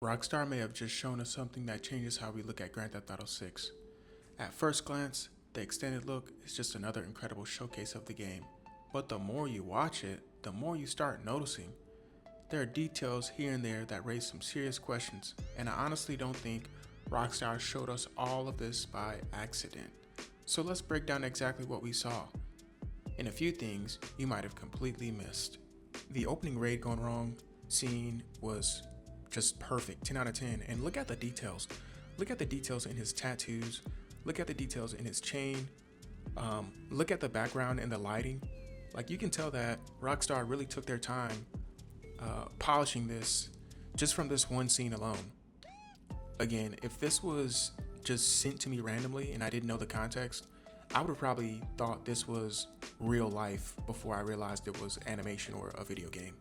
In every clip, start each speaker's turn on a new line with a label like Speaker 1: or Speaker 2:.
Speaker 1: Rockstar may have just shown us something that changes how we look at Grand Theft Auto 6. At first glance, the extended look is just another incredible showcase of the game. But the more you watch it, the more you start noticing. There are details here and there that raise some serious questions, and I honestly don't think Rockstar showed us all of this by accident. So let's break down exactly what we saw, and a few things you might have completely missed. The opening raid gone wrong scene was just perfect, 10 out of 10. And look at the details. Look at the details in his tattoos. Look at the details in his chain. Look at the background and the lighting. Like, you can tell that Rockstar really took their time polishing this just from this one scene alone. Again, if this was just sent to me randomly and I didn't know the context, I would have probably thought this was real life before I realized it was animation or a video game.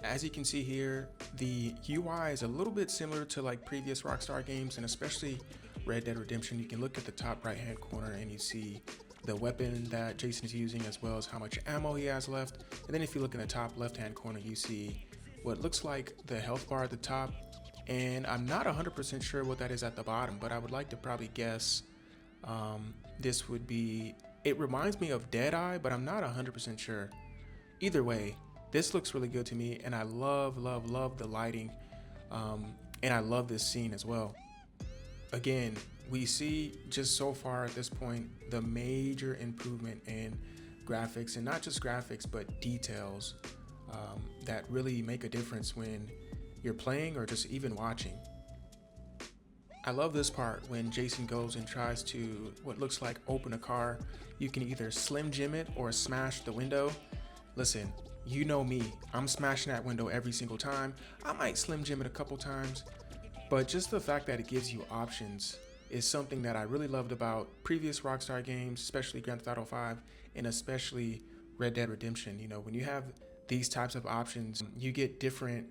Speaker 1: As you can see here, the UI is a little bit similar to like previous Rockstar games, and especially Red Dead Redemption. You can look at the top right hand corner and you see the weapon that Jason is using, as well as how much ammo he has left. And then if you look in the top left hand corner, you see what looks like the health bar at the top, and I'm not 100% sure what that is at the bottom, but I would like to probably guess this would be, it reminds me of Deadeye, but I'm not 100% sure. Either way, this looks really good to me, and I love the lighting, and I love this scene as well. Again, we see just so far at this point the major improvement in graphics, and not just graphics but details that really make a difference when you're playing or just even watching. I love this part when Jason goes and tries to what looks like open a car. You can either Slim Jim it or smash the window. Listen, you know me, I'm smashing that window every single time. I might Slim Jim it a couple times, but just the fact that it gives you options is something that I really loved about previous Rockstar games, especially Grand Theft Auto 5 and especially Red Dead Redemption. You know, when you have these types of options, you get different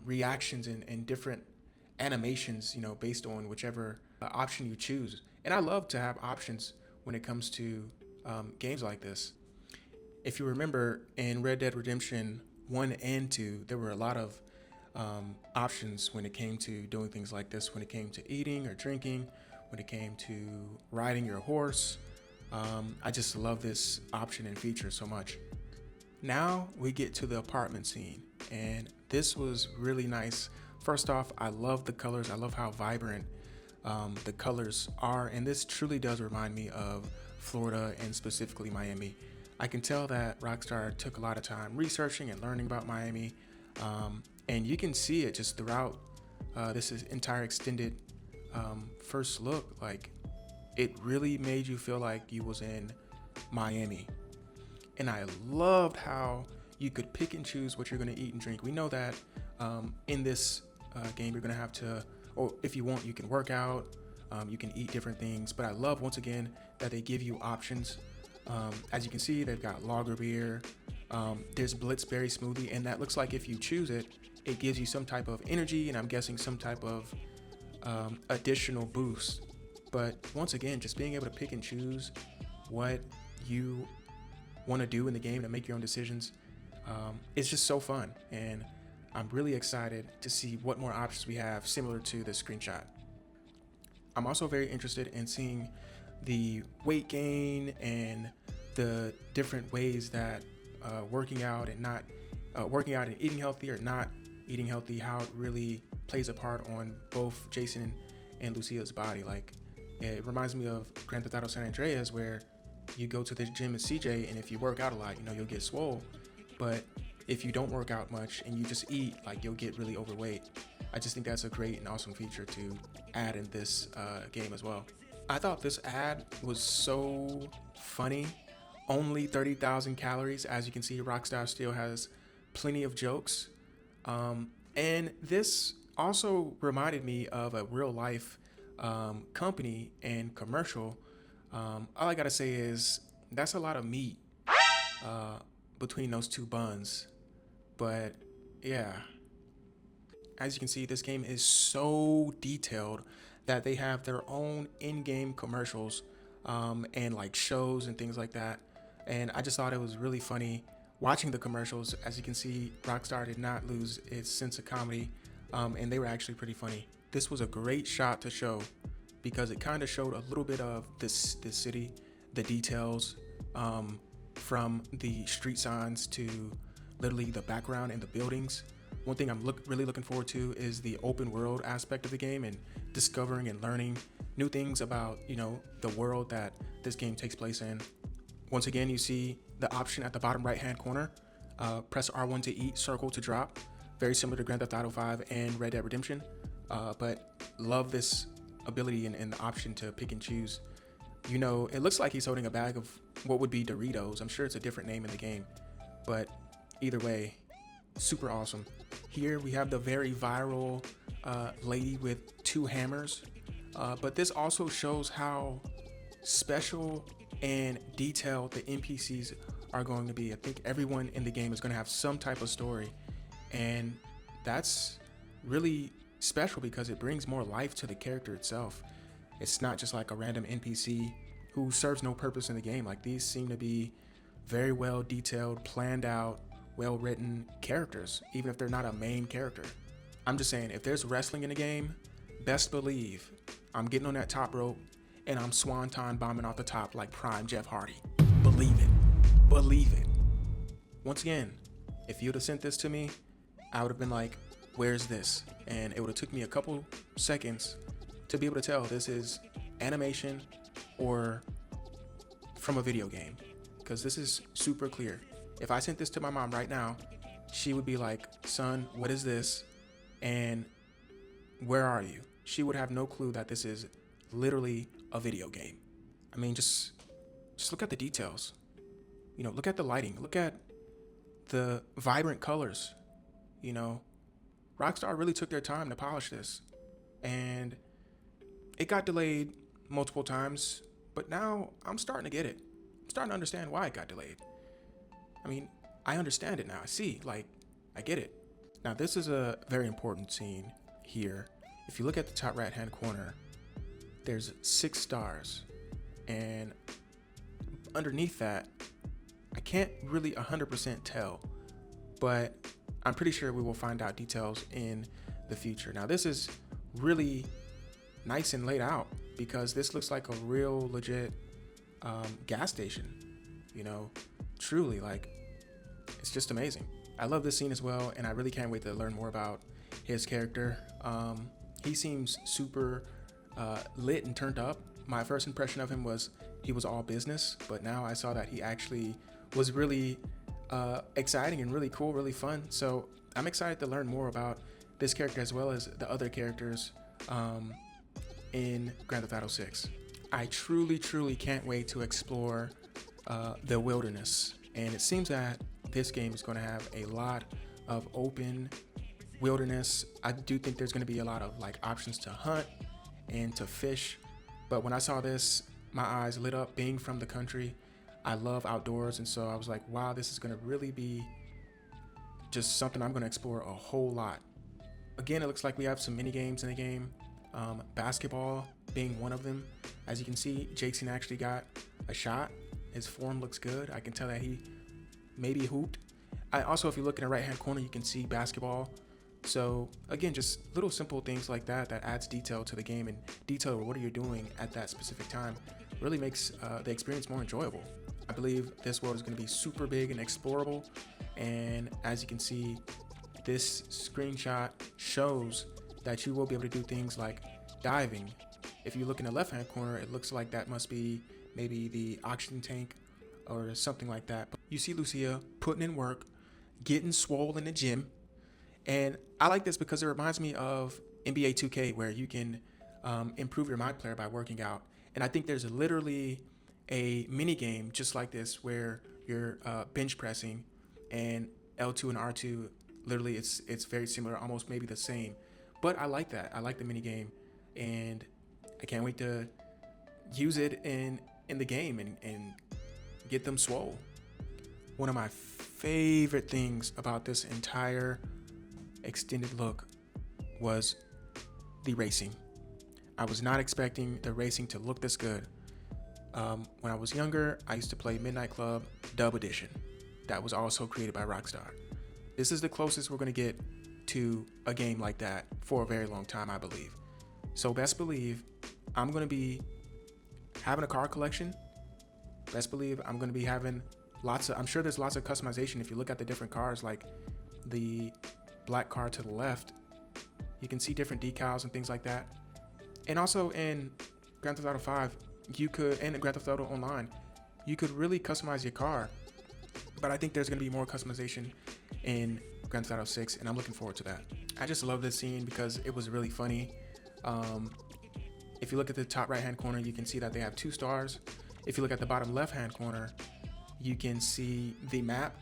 Speaker 1: reactions and different animations, you know, based on whichever option you choose. And I love to have options when it comes to games like this. If you remember, in Red Dead Redemption 1 and 2, there were a lot of options when it came to doing things like this, when it came to eating or drinking, when it came to riding your horse. I just love this option and feature so much. Now we get to the apartment scene, and this was really nice. First off, I love the colors. I love how vibrant the colors are, and this truly does remind me of Florida and specifically Miami. I can tell that Rockstar took a lot of time researching and learning about Miami, and you can see it just throughout this entire extended first look. Like, it really made you feel like you was in Miami. And I loved how you could pick and choose what you're going to eat and drink. We know that in this game you're going to have to, or if you want, you can work out, you can eat different things. But I love, once again, that they give you options. As you can see, they've got lager beer, there's Blitzberry smoothie, and that looks like if you choose it, it gives you some type of energy, and I'm guessing some type of additional boost. But once again, just being able to pick and choose what you want to do in the game to make your own decisions, it's just so fun, and I'm really excited to see what more options we have similar to this screenshot. I'm also very interested in seeing the weight gain and the different ways that working out and not working out and eating healthy or not eating healthy, how it really plays a part on both Jason and Lucia's body. Like, it reminds me of Grand Theft Auto San Andreas, where you go to the gym at CJ, and if you work out a lot, you know, you'll get swole. But if you don't work out much and you just eat, like, you'll get really overweight. I just think that's a great and awesome feature to add in this game as well. I thought this ad was so funny. Only 30,000 calories. As you can see, Rockstar still has plenty of jokes. And this also reminded me of a real life company and commercial. All I gotta say is that's a lot of meat between those two buns. But yeah, as you can see, this game is so detailed that they have their own in-game commercials and like shows and things like that. And I just thought it was really funny watching the commercials. As you can see, Rockstar did not lose its sense of comedy. and they were actually pretty funny. This was a great shot to show because it kind of showed a little bit of this city, the details, from the street signs to literally the background and the buildings. One thing I'm really looking forward to is the open world aspect of the game and discovering and learning new things about, the world that this game takes place in. Once again, you see the option at the bottom right hand corner. Press R1 to eat, circle to drop. Very similar to Grand Theft Auto 5 and Red Dead Redemption. But love this ability and the option to pick and choose. It looks like he's holding a bag of what would be Doritos. I'm sure it's a different name in the game. But either way, super awesome. Here we have the very viral lady with 2 hammers. But this also shows how special and detailed the NPCs are going to be. I think everyone in the game is going to have some type of story. And that's really special because it brings more life to the character itself. It's not just like a random NPC who serves no purpose in the game. Like, these seem to be very well detailed, planned out, well written characters, even if they're not a main character. I'm just saying, if there's wrestling in the game, best believe I'm getting on that top rope and I'm swanton bombing off the top like prime Jeff Hardy. Believe it. Believe it. Once again, if you'd have sent this to me, I would have been like, where's this? And it would have took me a couple seconds to be able to tell this is animation or from a video game, because this is super clear. If I sent this to my mom right now, she would be like, son, what is this? And where are you? She would have no clue that this is literally a video game. I mean, just look at the details. Look at the lighting. Look at the vibrant colors. Rockstar really took their time to polish this. And it got delayed multiple times, but now I'm starting to get it. I'm starting to understand why it got delayed. I mean, I understand it now. I see, I get it. Now, this is a very important scene here. If you look at the top right-hand corner, there's 6 stars. And underneath that, I can't really 100% tell, but I'm pretty sure we will find out details in the future. Now, this is really nice and laid out because this looks like a real legit gas station. Truly, it's just amazing. I love this scene as well, and I really can't wait to learn more about his character. He seems super lit and turned up. My first impression of him was he was all business, but now I saw that he actually was really exciting and really cool, really fun. So I'm excited to learn more about this character as well as the other characters in Grand Theft Auto 6. I truly can't wait to explore the wilderness, and it seems that this game is going to have a lot of open wilderness. I do think there's going to be a lot of options to hunt and to fish, but when I saw this, my eyes lit up. Being from the country, I love outdoors, and so I was like, wow, this is going to really be just something I'm going to explore a whole lot. Again, it looks like we have some mini games in the game, basketball being one of them. As you can see, Jason actually got a shot. His form looks good. I can tell that he maybe hooped. Also, if you look in the right hand corner, you can see basketball. So again, just little simple things like that adds detail to the game, and detail what are you doing at that specific time really makes the experience more enjoyable. I believe this world is going to be super big and explorable, and as you can see, this screenshot shows that you will be able to do things like diving. If you look in the left hand corner, it looks like that must be maybe the oxygen tank or something like that. You see Lucia putting in work, getting swole in the gym. And I like this because it reminds me of NBA 2K, where you can improve your mind player by working out. And I think there's literally a mini game just like this where you're bench pressing, and L2 and R2, literally it's very similar, almost maybe the same. But I like that. I like the mini game, and I can't wait to use it in the game and get them swole. One of my favorite things about this entire extended look was the racing. I was not expecting the racing to look this good. When I was younger, I used to play Midnight Club Dub Edition. That was also created by Rockstar. This is the closest we're going to get to a game like that for a very long time, I believe. So best believe I'm going to be having a car collection. Best believe I'm going to be having I'm sure there's lots of customization. If you look at the different cars, like the black car to the left, you can see different decals and things like that. And also in Grand Theft Auto 5, and in Grand Theft Auto Online, you could really customize your car. But I think there's going to be more customization in Grand Theft Auto 6, and I'm looking forward to that. I just love this scene because it was really funny. If you look at the top right-hand corner, you can see that they have 2 stars. If you look at the bottom left-hand corner, you can see the map.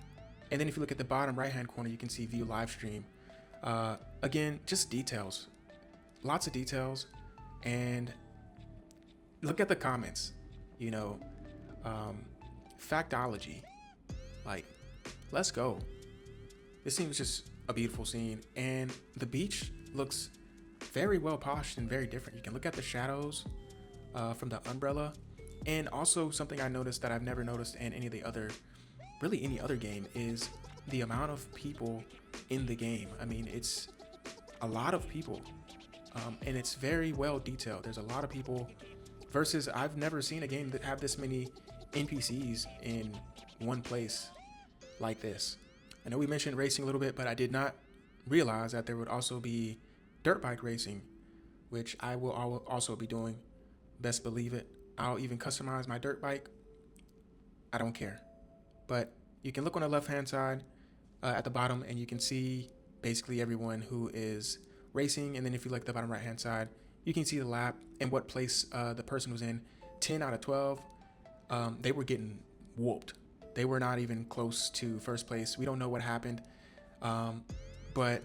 Speaker 1: And then if you look at the bottom right-hand corner, you can see view live stream. Again, just details. Lots of details. And look at the comments. You know, factology. Like, let's go. This seems just a beautiful scene. And the beach looks very well polished and very different. You can look at the shadows from the umbrella. And also something I noticed that I've never noticed in any other game is the amount of people in the game. I mean, it's a lot of people, and it's very well detailed. There's a lot of people versus I've never seen a game that have this many NPCs in one place like this. I know we mentioned racing a little bit, but I did not realize that there would also be dirt bike racing, which I will also be doing. Best believe it. I'll even customize my dirt bike. I don't care. But you can look on the left-hand side at the bottom, and you can see basically everyone who is racing. And then if you look at the bottom right-hand side, you can see the lap and what place the person was in. 10 out of 12, they were getting whooped. They were not even close to first place. We don't know what happened, but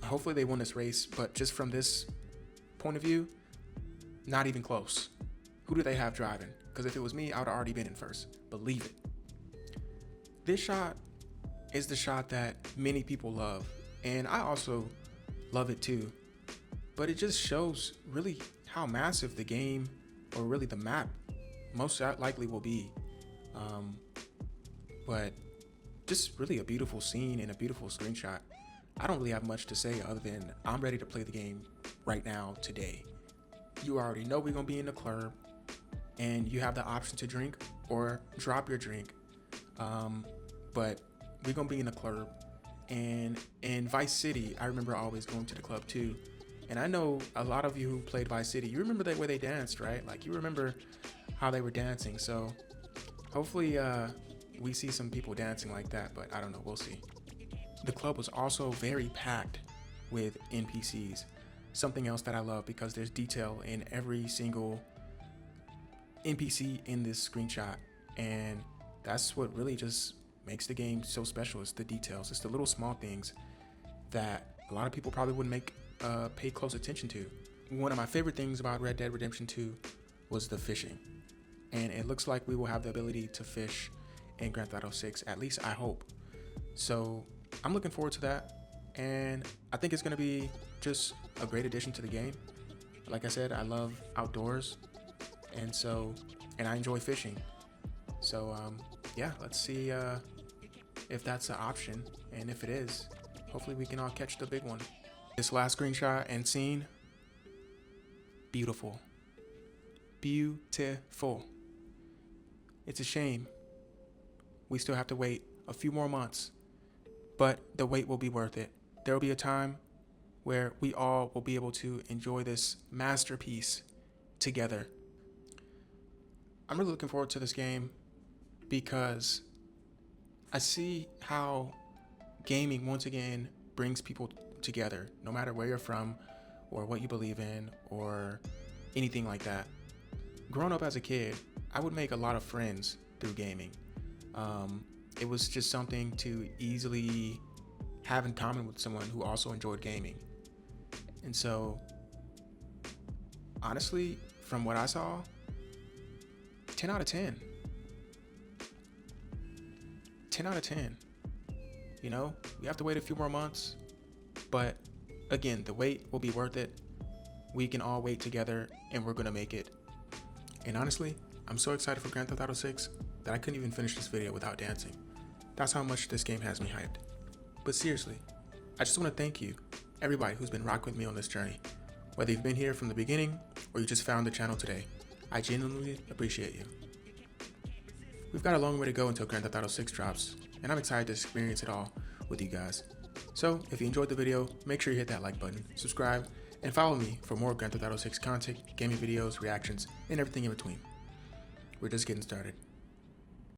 Speaker 1: hopefully they won this race. But just from this point of view, not even close. Who do they have driving? Because if it was me, I would have already been in first. Believe it. This shot is the shot that many people love, and I also love it too. But it just shows really how massive the game, or really the map, most likely will be. But just really a beautiful scene and a beautiful screenshot. I don't really have much to say other than I'm ready to play the game right now, today. You already know we're gonna be in the club, and you have the option to drink or drop your drink. But we're gonna be in the club. And in Vice City, I remember always going to the club too. And I know a lot of you who played Vice City, you remember the way they danced, right? Like, you remember how they were dancing. So hopefully we see some people dancing like that, but I don't know, we'll see. The club was also very packed with NPCs. Something else that I love, because there's detail in every single NPC in this screenshot, and that's what really just makes the game so special. It's the details. It's the little small things that a lot of people probably wouldn't pay close attention to. One of my favorite things about Red Dead Redemption 2 was the fishing, and it looks like we will have the ability to fish in Grand Theft Auto 6, at least I hope. So I'm looking forward to that, and I think it's going to be just a great addition to the game. Like I said, I love outdoors, and I enjoy fishing. So yeah, let's see if that's an option, and if it is, hopefully we can all catch the big one. This last screenshot and scene, beautiful. Beautiful. It's a shame we still have to wait a few more months, but the wait will be worth it. There will be a time where we all will be able to enjoy this masterpiece together. I'm really looking forward to this game because I see how gaming once again brings people together, no matter where you're from or what you believe in or anything like that. Growing up as a kid, I would make a lot of friends through gaming. It was just something to easily have in common with someone who also enjoyed gaming. And so, honestly, from what I saw, 10 out of 10. 10 out of 10. You know, we have to wait a few more months, but again, the wait will be worth it. We can all wait together, and we're gonna make it. And honestly, I'm so excited for Grand Theft Auto 6 that I couldn't even finish this video without dancing. That's how much this game has me hyped. But seriously, I just want to thank you, everybody who's been rocking with me on this journey. Whether you've been here from the beginning or you just found the channel today, I genuinely appreciate you. We've got a long way to go until Grand Theft Auto 6 drops, and I'm excited to experience it all with you guys. So, if you enjoyed the video, make sure you hit that like button, subscribe, and follow me for more Grand Theft Auto 6 content, gaming videos, reactions, and everything in between. We're just getting started.